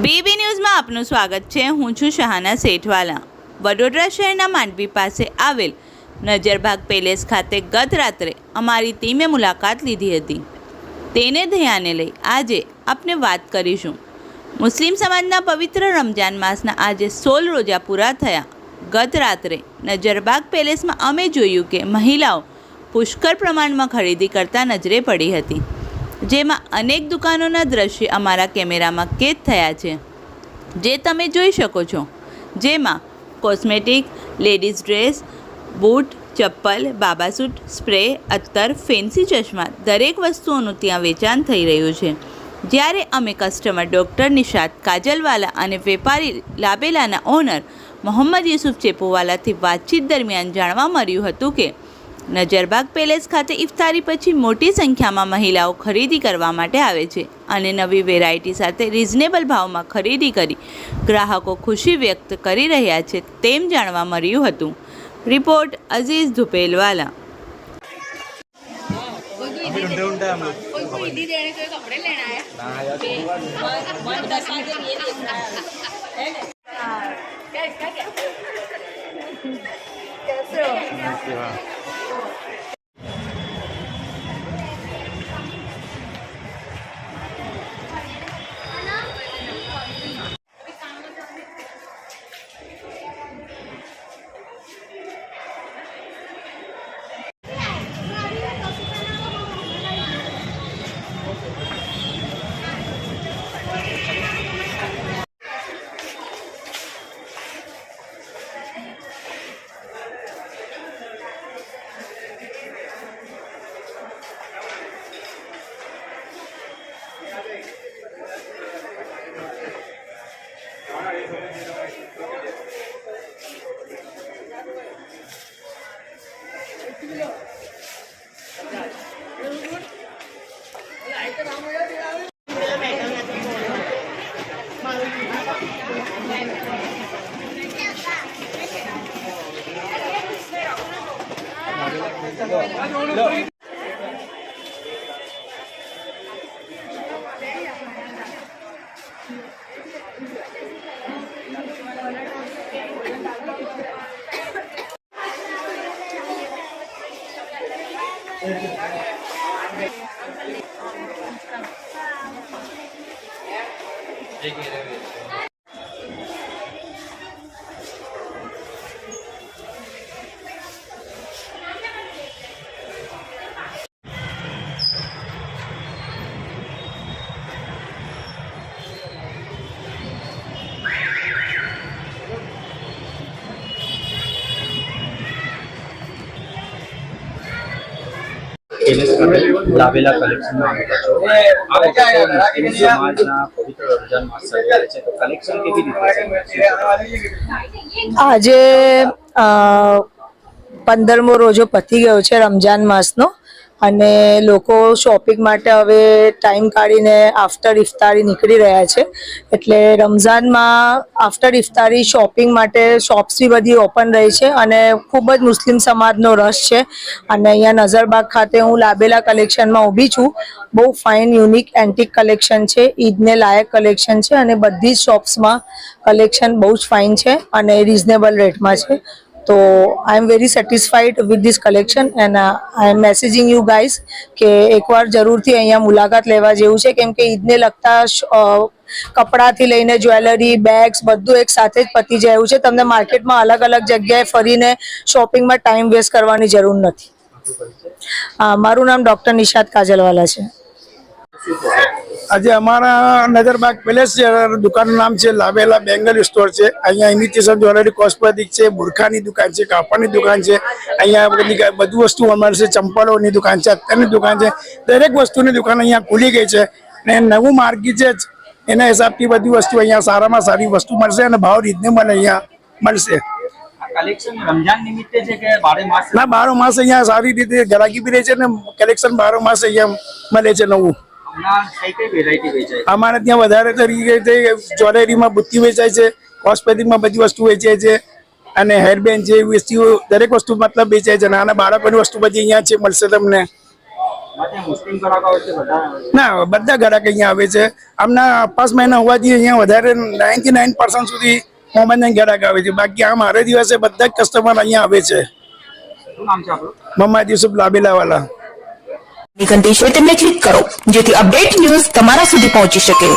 BB ન્યૂઝમાં આપનું સ્વાગત છે। હું છું શહાના સેઠવાલા। વડોદરા શહેરના માંડવી પાસે આવેલ નજરબાગ પેલેસ ખાતે ગત રાત્રે અમારી ટીમે મુલાકાત લીધી હતી। તેને ધ્યાને લઈ આજે આપણે વાત કરીશું। મુસ્લિમ સમાજના પવિત્ર રમજાન માસના આજે 16 રોજા પૂરા થયા। ગત રાત્રે નજરબાગ પેલેસમાં અમે જોયું કે મહિલાઓ પુષ્કળ પ્રમાણમાં ખરીદી કરતા નજરે પડી હતી, જેમાં અનેક દુકાનોના દ્રશ્ય અમારા કેમેરામાં કેદ થયા છે, જે તમે જોઈ શકો છો। જેમાં કોસ્મેટિક, લેડીઝ ડ્રેસ, બૂટ, ચપ્પલ, બાબા સૂટ, સ્પ્રે, અત્તર, ફેન્સી ચશ્મા દરેક વસ્તુઓનું ત્યાં વેચાણ થઈ રહ્યું છે। જ્યારે અમે કસ્ટમર ડૉક્ટર નિશાત કાજલવાલા અને વેપારી લાબેલાના ઓનર મોહમ્મદ યુસુફ ચેપોવાલાથી વાતચીત દરમિયાન જાણવા મળ્યું હતું કે નજરબાગ પેલેસ ખાતે ઇફતારી પછી મોટી સંખ્યામાં મહિલાઓ ખરીદી કરવા માટે આવે છે અને નવી વેરાયટી સાથે રિઝનેબલ ભાવમાં ખરીદી કરી ગ્રાહકો ખુશી વ્યક્ત કરી રહ્યા છે તેમ જાણવા મળ્યું હતું। રિપોર્ટ અઝીઝ ધુપેલવાલા। લાવેલા કલેક્શનમાં આવેલા છો। આ વખતે મુસ્લિમ સમાજના પવિત્ર રમજાન માસ ચાલી રહ્યો છે, તો કલેક્શન કેવી રીતે છે? આજે 15મો રોજો પતી ગયો છે રમજાન માસનો, અને લોકો શોપિંગ માટે હવે ટાઈમ કાઢીને આફ્ટર ઇફતારી નીકળી રહ્યા છે। એટલે રમઝાનમાં આફ્ટર ઇફતારી શોપિંગ માટે શોપ્સ બી બધી ઓપન રહી છે અને ખૂબ જ મુસ્લિમ સમાજનો રસ છે। અને અહીંયા નજરબાગ ખાતે હું લાબેલા કલેક્શનમાં ઊભી છું। બહુ ફાઇન યુનિક એન્ટિક કલેક્શન છે, ઈદને લાયક કલેક્શન છે અને બધી જ શોપ્સમાં કલેક્શન બહુ જ ફાઇન છે અને રિઝનેબલ રેટમાં છે। તો I am very satisfied with this collection and I am messaging you guys કે એકવાર જરૂરથી અહીંયા મુલાકાત લેવા જેવું છે, કેમ કે ઈદને લગતા કપડાથી લઈને જ્વેલરી, બેગ્સ બધું એક સાથે જ પતી જાય એવું છે। તમને માર્કેટમાં અલગ અલગ જગ્યાએ ફરીને શોપિંગમાં ટાઈમ વેસ્ટ કરવાની જરૂર નથી। મારું નામ ડૉક્ટર નિશાત કાજલવાલા છે। आज हमारा नजरबाग पैलेस दुकान नाम है लावेला बेंगल स्टोर है। अँ इमिटेशन ज्वेलरी, कॉस्मेटिक है, बुरखा की दुकान है, कापड़ की दुकान है। अँ बधु वस्तु अमर से चंपलों की दुकान है, अत्तर की दुकान है। दरेक वस्तु की दुकान अँ खुली गई है। नवू मार्केट है, एना हिसाब की बधी वस्तु अँ सारा में सारी वस्तु मळशे अने भाव रिजनेबल अँ मळशे। कलेक्शन रमजान निमित्ते છે કે 12 માસ? ना 12 मास अँ सारी रीते ग्राहकी भी रहे है, कलेक्शन 12 मास अँ मळे छे नवू। અમારે ત્યાં વધારે તરીકે જ્વેલરીમાં બુટ્ટી વેચાય છે, કોસ્મેટિકમાં બધી વસ્તુ વેચાય છે અને હેરબેન્ડ છે, વસ્તુ દરેક વસ્તુ મતલબ વેચાય છે। નાના બાળકોની વસ્તુ બધી અહીંયા છે મળશે તમને। ત્યાં મુસ્લિમ ગ્રાહક આવે છે બધા ના, બધા ગ્રાહક અહીંયા આવે છે. આમના 5 મહિના હોવાથી અહીંયા વધારે 99% સુધી મોહમ્મદના ગ્રાહક આવે છે. બાકી આ મારે દિવસે બધા જ કસ્ટમર અહીંયા આવે છે. શું નામ છે આપણું? મોહમ્મદ યુસુફ લાબેલાવાલા. ઘંટી છે તેમને ક્લિક કરો જેથી અપડેટ ન્યૂઝ તમારા સુધી પહોંચી શકે.